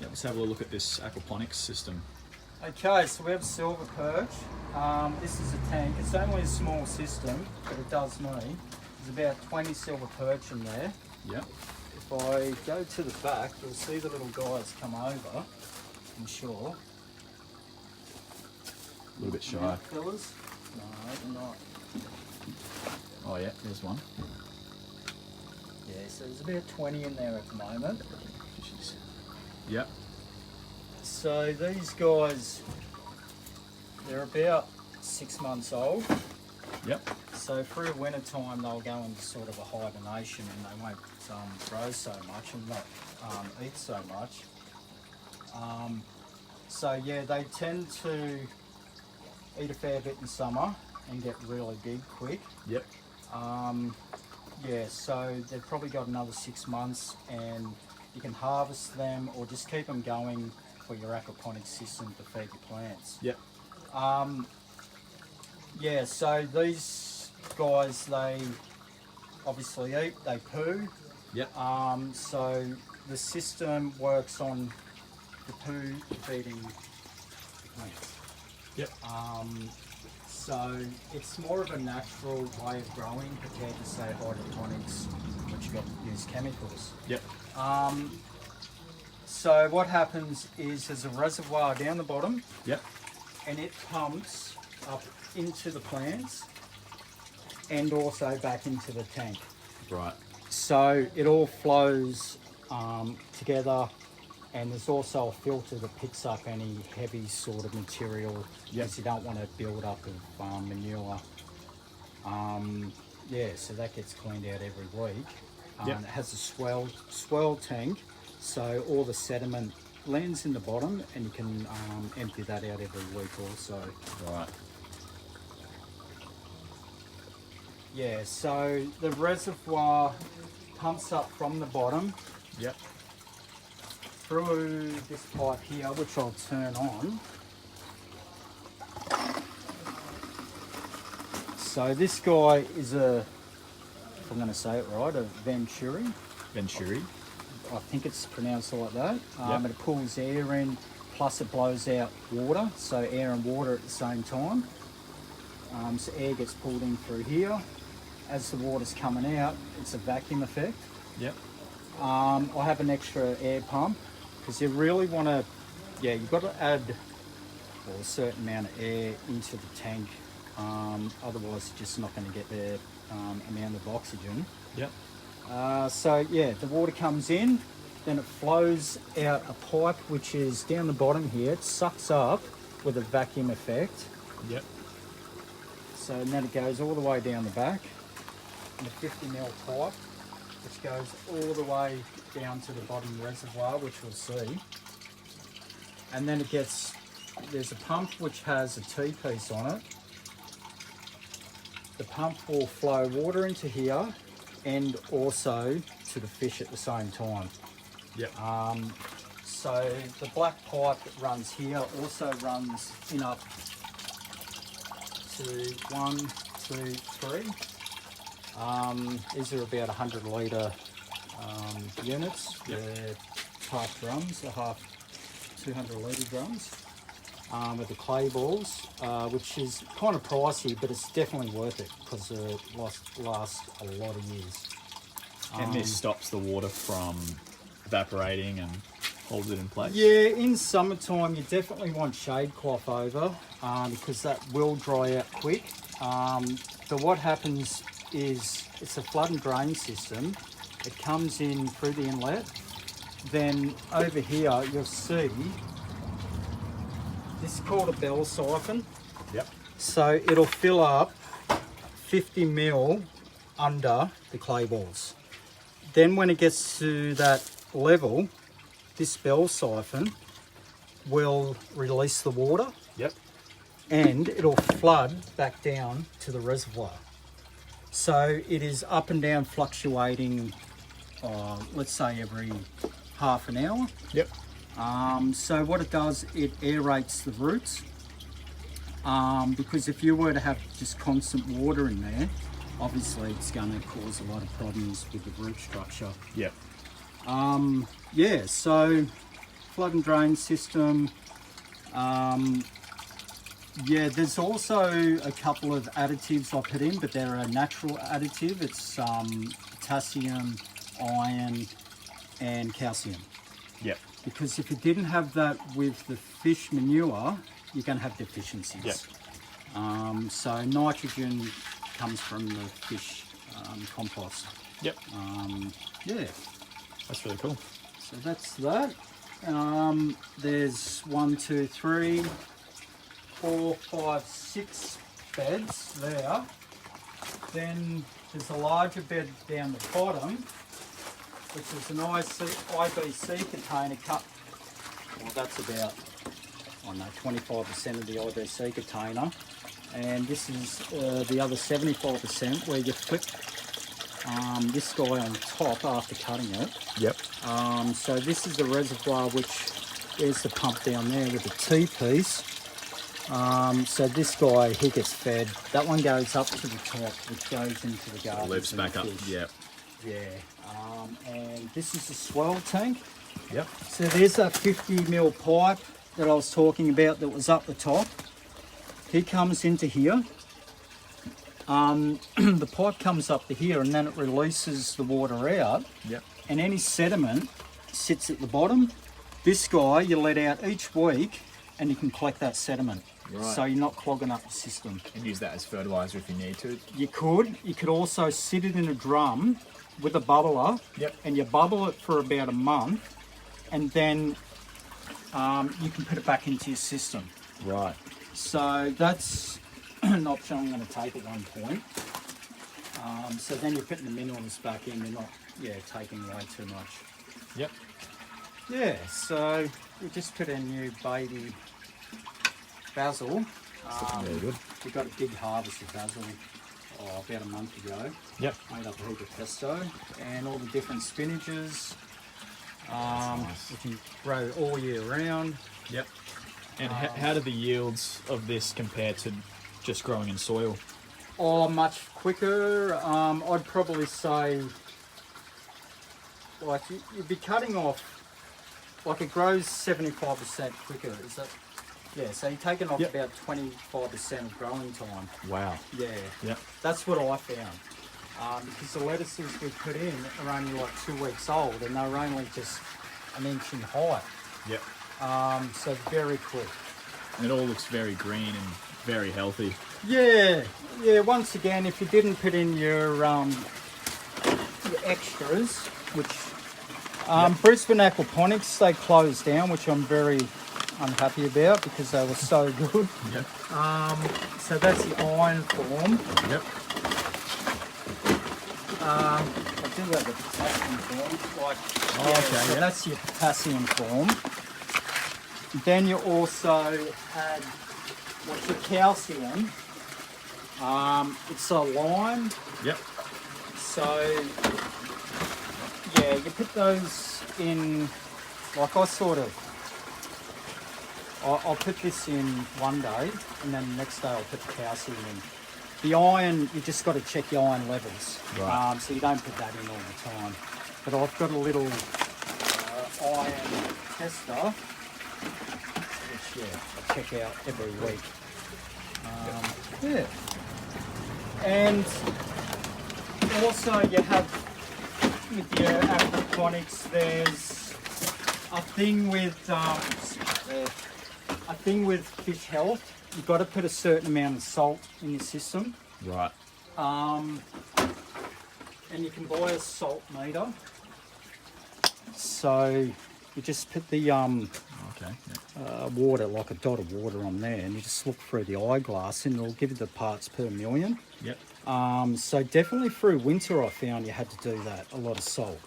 Yeah, let's have a look at this aquaponics system. Okay, so we have silver perch. This is a tank. It's only a small system, but it does me. There's about 20 silver perch in there. Yeah. If I go to the back, you'll see the little guys come over, I'm sure. A little bit shy. Yeah, fellas? No, they're not. Oh yeah, there's one. Yeah, so there's about 20 in there at the moment. Yep. So these guys, they're about 6 months old. Yep. So through winter time they'll go into sort of a hibernation and they won't grow so much and not eat so much. So yeah, they tend to eat a fair bit in summer and get really big quick. Yep. Yeah, so they've probably got another 6 months and you can harvest them or just keep them going for your aquaponics system to feed your plants. Yep. Yeah, so these guys, they obviously eat, they poo. Yep. So the system works on the poo feeding the plants. Yep. So it's more of a natural way of growing compared to say hydroponics, which you've got to use chemicals. Yep. So what happens is there's a reservoir down the bottom. Yep. And it pumps up into the plants and also back into the tank. Right. So it all flows together, and there's also a filter that picks up any heavy sort of material because you don't want to build up of manure. Yeah, so that gets cleaned out every week. It has a swell tank, so all the sediment lands in the bottom and you can empty that out every week also. Right. Yeah, so the reservoir pumps up from the bottom. Yep. Through this pipe here, which I'll turn on. So this guy is if I'm going to say it right, a Venturi. Venturi. I think it's pronounced like that. And it pulls air in, plus it blows out water, so air and water at the same time. So air gets pulled in through here. As the water's coming out, it's a vacuum effect. Yep. I have an extra air pump because you really want to, you've got to add a certain amount of air into the tank. Otherwise, you're just not going to get the amount of oxygen. Yep. So yeah, the water comes in, then it flows out a pipe which is down the bottom here. It sucks up with a vacuum effect. Yep. So and then it goes all the way down the back in a 50mm pipe, which goes all the way down to the bottom reservoir, which we'll see. And then there's a pump which has a T-piece on it. The pump will flow water into here and also to the fish at the same time. Yep. So the black pipe that runs here also runs in up to 1, 2, 3. These are about 100 litre units. Yep. They're half drums, they're half 200 litre drums with the clay balls, which is kind of pricey, but it's definitely worth it because it lasts a lot of years. And this stops the water from evaporating and holds it in place? Yeah, in summertime you definitely want shade cloth over because that will dry out quick. But what happens is it's a flood and drain system. It comes in through the inlet. Then over here you'll see this is called a bell siphon. Yep. So it'll fill up 50mm under the clay balls. Then when it gets to that level, this bell siphon will release the water. Yep. And it'll flood back down to the reservoir. So it is up and down fluctuating, let's say every half an hour. Yep. So what it does, it aerates the roots. Because if you were to have just constant water in there, obviously it's going to cause a lot of problems with the root structure. Yep. Yeah, so flood and drain system. Yeah, there's also a couple of additives I put in, but they're a natural additive. It's potassium, iron, and calcium. Yep. Because if you didn't have that with the fish manure, you're going to have deficiencies. Yep. So nitrogen comes from the fish compost. Yep. Yeah. That's really cool. So that's that. There's 1, 2, 3, 4, 5, 6 beds there. Then there's a larger bed down the bottom, which is an IBC container cut. Well, that's about, I don't know, 25% of the IBC container. And this is the other 75% where you flip this guy on top after cutting it. Yep. So this is the reservoir, which there's the pump down there with the T-piece. So this guy, he gets fed. That one goes up to the top, which goes into the garden. Lifts back up. Yep. Yeah. And this is the swell tank. Yep. So there's that 50mm pipe that I was talking about that was up the top. He comes into here. The pipe comes up to here and then it releases the water out. Yep. And any sediment sits at the bottom. This guy you let out each week and you can collect that sediment. Right. So you're not clogging up the system. And use that as fertilizer if you need to. You could also sit it in a drum with a bubbler. Yep. And you bubble it for about a month and then you can put it back into your system. Right. So that's an option I'm going to take at one point. So then you're putting the minerals back in, you're not taking away too much. Yep. Yeah, so we just put in new baby basil. Very good. We got a big harvest of basil about a month ago. Yep. Made up a heap of pesto and all the different spinaches. Nice. We can grow all year round. Yep. And how do the yields of this compare to just growing in soil? Oh, much quicker. I'd probably say, like, you'd be cutting off, like it grows 75% quicker. Is that? Yeah, so you're taking off about 25% of growing time. Wow. Yeah. Yep. That's what I found. Because the lettuces we put in are only like 2 weeks old and they're only just an inch in height. Yep. So very quick. And it all looks very green and very healthy. Yeah, yeah. Once again, if you didn't put in your extras, which Brisbane Aquaponics, they closed down, which I'm very unhappy about because they were so good. Yep. So that's the iron form. Yep. I do have the potassium form. So yeah. that's your potassium form. Then you also had what's your calcium. It's a lime. Yep. So yeah, you put those in. Like I'll put this in one day, and then the next day I'll put the calcium in. The iron, you just got to check the iron levels. Right. So you don't put that in all the time. But I've got a little iron tester, which I check out every week. Yeah. And also you have with your aquaponics, there's a thing with fish health. You've got to put a certain amount of salt in your system. Right. And you can buy a salt meter. So you just put the water, like a dot of water on there, and you just look through the eyeglass and it'll give you the parts per million. Yep. So definitely through winter I found you had to do that, a lot of salt.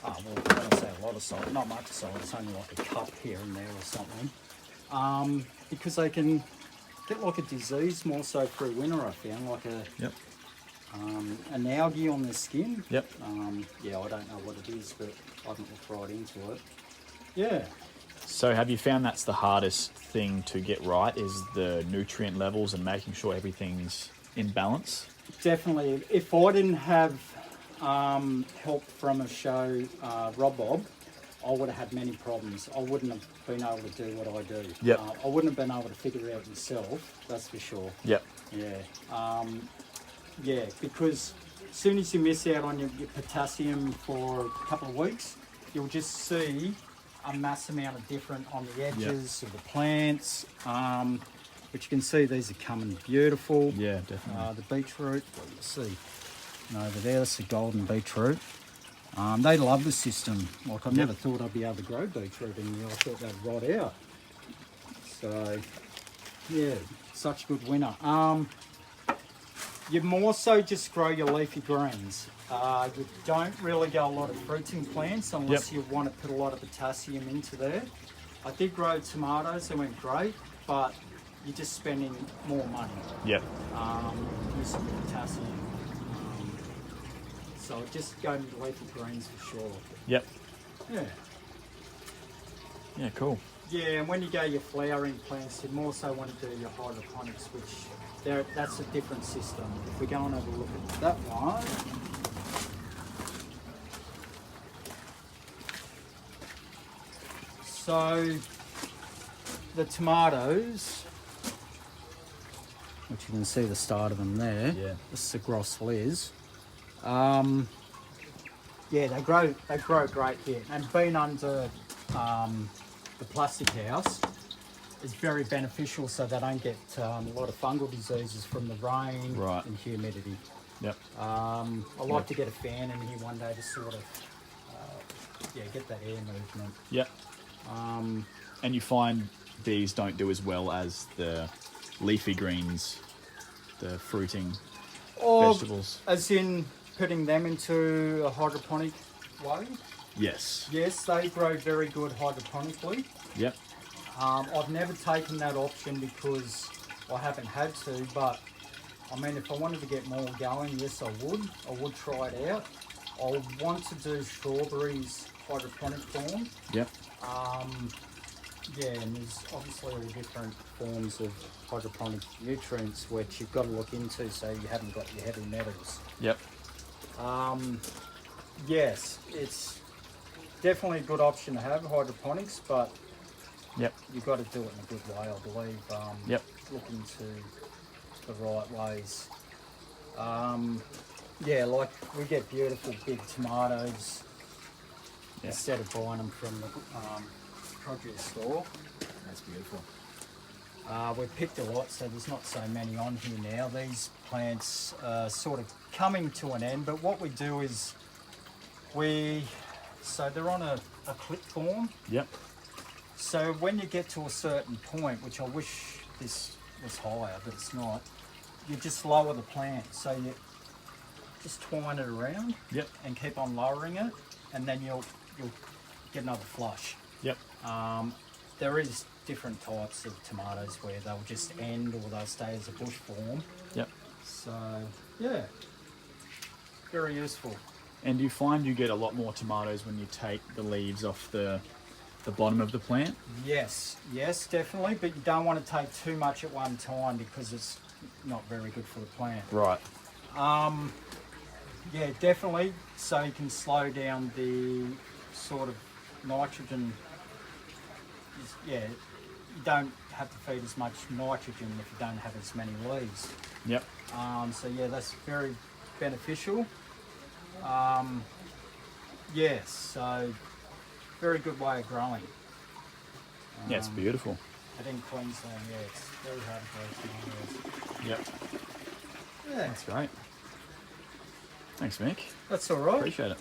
Well, I don't say a lot of salt, not much salt, it's only like a cup here and there or something. Because they can get like a disease more so through winter I found, like an algae on their skin. Yep. Yeah, I don't know what it is, but I haven't looked right into it. Yeah. So have you found that's the hardest thing to get right, is the nutrient levels and making sure everything's in balance? Definitely. If I didn't have help from a show, Rob Bob, I would have had many problems. I wouldn't have been able to do what I do. Yep. I wouldn't have been able to figure it out myself, that's for sure. Yep. Yeah. Yeah, because as soon as you miss out on your potassium for a couple of weeks, you'll just see a mass amount of different on the edges of the plants. Which you can see these are coming beautiful. Yeah, definitely. The beetroot, what do you see? And over there, that's the golden beetroot. They love the system. Like, I never thought I'd be able to grow beetroot in here. I thought they'd rot out. So, yeah, such a good winner. You more so just grow your leafy greens. You don't really go a lot of fruiting plants unless you want to put a lot of potassium into there. I did grow tomatoes, they went great, but you're just spending more money. Yep. Using the potassium. So just go to leafy greens for sure. Yep. Yeah. Yeah, cool. Yeah, and when you go your flowering plants, you more so want to do your hydroponics, which that's a different system. If we go and have a look at that one. So the tomatoes, which you can see the start of them there. Yeah. This is the Gros Liz. Yeah, they grow great here. And being under the plastic house is very beneficial, so they don't get a lot of fungal diseases from the rain and humidity. Yep. I like to get a fan in here one day to sort of get that air movement. Yep. And you find these don't do as well as the leafy greens, the fruiting vegetables. As in putting them into a hydroponic way? Yes. Yes, they grow very good hydroponically. Yep. I've never taken that option because I haven't had to, but I mean, if I wanted to get more going, yes, I would try it out. I want to do strawberries hydroponic form. Yep. Yeah, and there's obviously all different forms of hydroponic nutrients which you've got to look into so you haven't got your heavy metals. Yep. Yes, it's definitely a good option to have hydroponics, but you've got to do it in a good way, I believe. Look into the right ways. Yeah, like we get beautiful big tomatoes instead of buying them from the produce store. That's beautiful. We've picked a lot, so there's not so many on here now. These plants are sort of coming to an end, but what we do is so they're on a clip form. Yep. So when you get to a certain point, which I wish this was higher, but it's not, you just lower the plant. So you just twine it around and keep on lowering it, and then you'll get another flush. Yep. There is different types of tomatoes where they'll just end or they'll stay as a bush form. Yep. So, yeah, very useful. And do you find you get a lot more tomatoes when you take the leaves off the bottom of the plant? Yes, definitely, but you don't want to take too much at one time because it's not very good for the plant. Right. Yeah, definitely, so you can slow down the sort of nitrogen. Yeah, you don't have to feed as much nitrogen if you don't have as many leaves. Yep. So yeah, that's very beneficial. Yes, so very good way of growing. Yeah, it's beautiful. And in Queensland, yeah, it's very hard to grow tomatoes. Yep. Yeah, That's great. Thanks, Mick. that's all right. Appreciate it.